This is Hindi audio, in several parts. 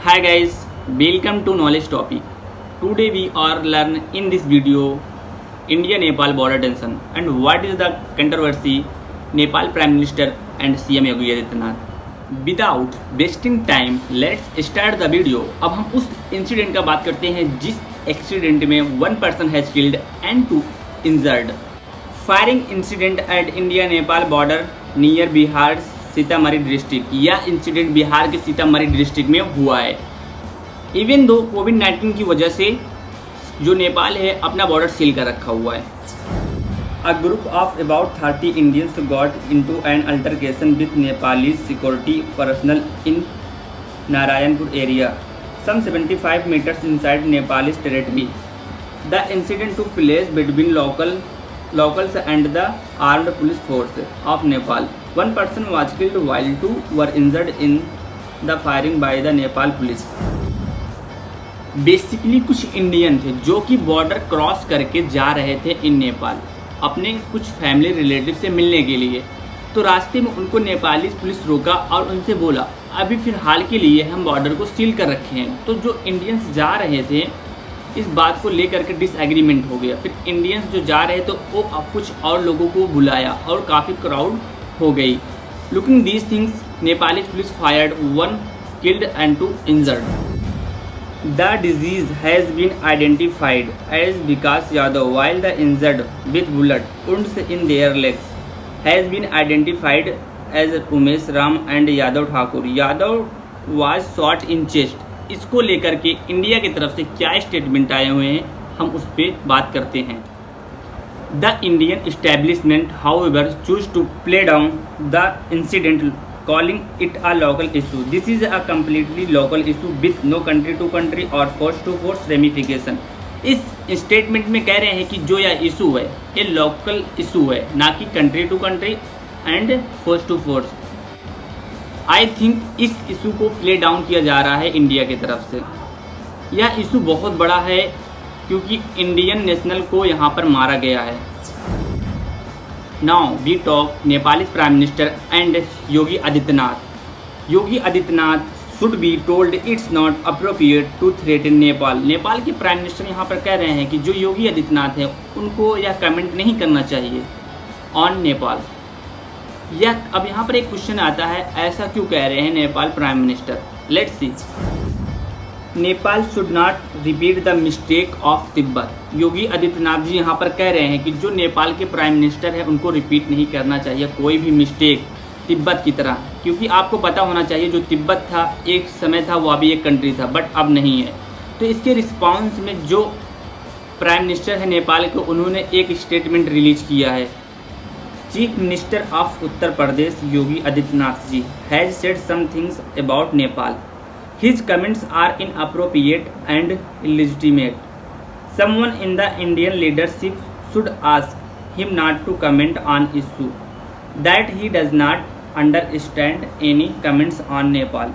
Hi guys, welcome to knowledge topic. Today we are learn in this video India-Nepal border tension and what is the controversy Nepal Prime Minister and CM Yogi Adityanath. Without wasting time, let's start the video. अब हम उस इंसिडेंट का बात करते हैं जिस एक्सीडेंट में 1 person has killed and 2 injured. Firing incident at India-Nepal border near Bihar Sitamarhi district. यह इंसिडेंट बिहार के सीतामढ़ी डिस्ट्रिक्ट में हुआ है. इवन दो कोविड-19 की वजह से जो नेपाल है अपना बॉर्डर सील कर रखा हुआ है. A group of about 30 Indians got into an altercation with Nepali security personnel in Narayanpur area some 75 metres inside Nepali territory. The incident took place between locals and the armed police force of Nepal. 1 person was killed while 2 were injured in the firing by the Nepal police. Basically कुछ इंडियन थे जो कि बॉर्डर क्रॉस करके जा रहे थे इन नेपाल अपने कुछ फैमिली रिलेटिव से मिलने के लिए. तो रास्ते में उनको नेपाली पुलिस रोका और उनसे बोला अभी फिलहाल के लिए हम बॉर्डर को सील कर रखे हैं. तो जो इंडियंस जा रहे थे इस बात को लेकर के डिसएग्रीमेंट हो गया. फिर इंडियंस जो जा रहे तो वो कुछ और लोगों को बुलाया और काफ़ी क्राउड हो गई. Looking these things Nepali police fired 1 killed and 2 injured. The disease has been identified as Vikas Yadav while the injured with bullet wounds in their legs has been identified as Umesh Ram and Yadav Thakur. Yadav was shot in chest. इसको लेकर के इंडिया की तरफ से क्या स्टेटमेंट आए हुए हैं हम उस पर बात करते हैं. The Indian establishment however choose to play down the incident calling it a local issue. This is a completely local issue with no country to country और फोर्स टू फोर्स रेमिफिकेशन. इस स्टेटमेंट में कह रहे हैं कि जो यह इशू है ये लोकल इशू है ना कि country to country and force to force. I think इस इशू को प्ले डाउन किया जा रहा है इंडिया की तरफ से. यह इशू बहुत बड़ा है क्योंकि इंडियन नेशनल को यहाँ पर मारा गया है. Now we talk Nepali prime minister and Yogi Adityanath. Yogi Adityanath should be told it's not appropriate to threaten Nepal. Nepal के प्राइम मिनिस्टर यहाँ पर कह रहे हैं कि जो योगी आदित्यनाथ है उनको यह कमेंट नहीं करना चाहिए ऑन नेपाल. यह अब यहाँ पर एक क्वेश्चन आता है ऐसा क्यों कह रहे हैं Nepal prime minister. Let's see. Nepal should not repeat the mistake of Tibet. Yogi Adityanath ji यहाँ पर कह रहे हैं कि जो नेपाल के प्राइम मिनिस्टर है उनको रिपीट नहीं करना चाहिए कोई भी मिस्टेक तिब्बत की तरह. क्योंकि आपको पता होना चाहिए जो तिब्बत था एक समय था वो अभी एक कंट्री था बट अब नहीं है. तो इसके रिस्पॉन्स में जो प्राइम मिनिस्टर है नेपाल के उन्होंने एक स्टेटमेंट रिलीज किया है. Chief minister of Uttar Pradesh Yogi Adityanath ji has said some things about Nepal. His comments are inappropriate and illegitimate. Someone in the Indian leadership should ask him not to comment on issue that he does not understand any comments on Nepal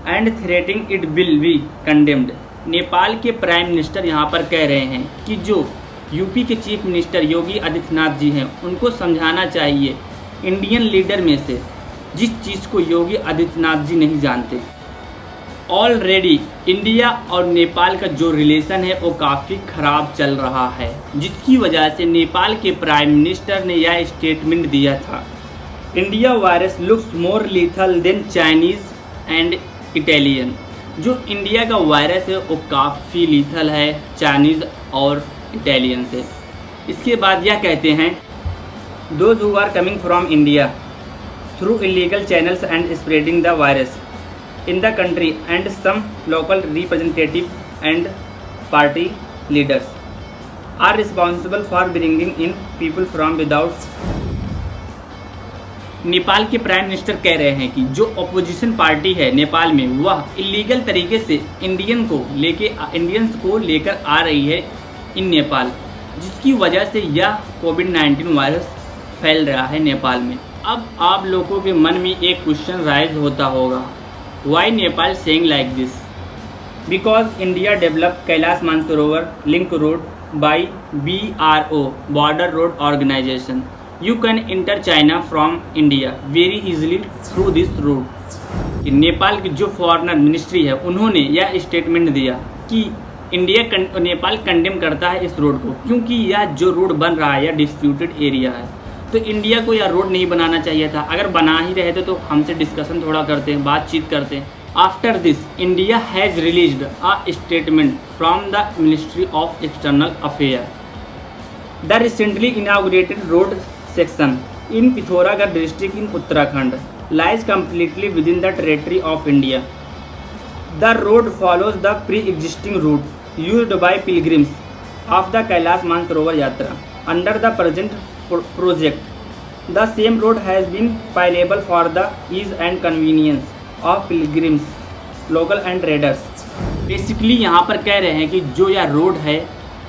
and threatening it will be condemned. Nepal के प्राइम मिनिस्टर यहाँ पर कह रहे हैं कि जो यूपी के चीफ मिनिस्टर योगी आदित्यनाथ जी हैं उनको समझाना चाहिए इंडियन लीडर में से जिस चीज़ को योगी आदित्यनाथ जी नहीं जानते. ऑलरेडी इंडिया और नेपाल का जो रिलेशन है वो काफ़ी ख़राब चल रहा है जिसकी वजह से नेपाल के प्राइम मिनिस्टर ने यह स्टेटमेंट दिया था. India virus looks more lethal than Chinese and Italian. जो इंडिया का वायरस है वो काफ़ी लीथल है चाइनीज़ और इटालियन से. इसके बाद यह कहते हैं those who are coming from India through illegal channels and spreading the virus in the country and some local representative and party leaders are responsible for bringing in people from without. Nepal के प्राइम मिनिस्टर कह रहे हैं कि जो अपोजिशन पार्टी है नेपाल में वह इलीगल तरीके से इंडियंस को लेकर आ रही है इन नेपाल जिसकी वजह से यह कोविड-19 वायरस फैल रहा है नेपाल में. अब आप लोगों के मन में एक क्वेश्चन राइज होता होगा why Nepal saying like this. Because India develop Kailash Mansarovar link road by BRO border road organisation. You can enter China from India very easily through this route. कि नेपाल की जो फॉरेनर मिनिस्ट्री है उन्होंने यह स्टेटमेंट दिया कि नेपाल कंडेम करता है इस रोड को, क्योंकि यह जो रोड बन रहा है यह डिस्प्यूटेड एरिया है। तो इंडिया को यह रोड नहीं बनाना चाहिए था। अगर बना ही रहे थे तो हमसे डिस्कशन थोड़ा करते हैं, बातचीत करते हैं। After this India has released a statement from the ministry of external affair. The recently inaugurated road section in Pithoragarh district in Uttarakhand lies completely within the territory of India. The road follows the pre-existing route used by pilgrims of the Kailash Mansarovar Yatra. Under the present project, the same road has been pilotable for the ease and convenience of pilgrims, local and traders. Basically यहाँ पर कह रहे हैं कि जो यह रोड है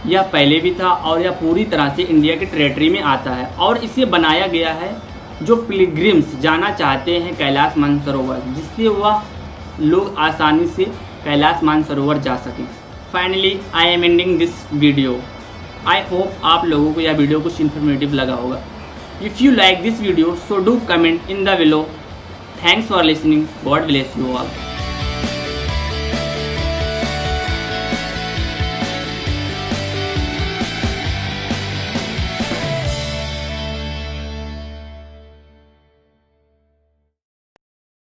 यह पहले भी था और यह पूरी तरह से इंडिया के टेरेटरी में आता है और इसे बनाया गया है जो पिलग्रिम्स जाना चाहते हैं कैलाश मानसरोवर, जिससे वह लोग आसानी से कैलाश मानसरोवर जा सकें। Finally I am ending this video. I hope आप लोगों को यह वीडियो कुछ इन्फॉर्मेटिव लगा होगा। If you like this video so do comment in the below. Thanks for listening. God bless you all.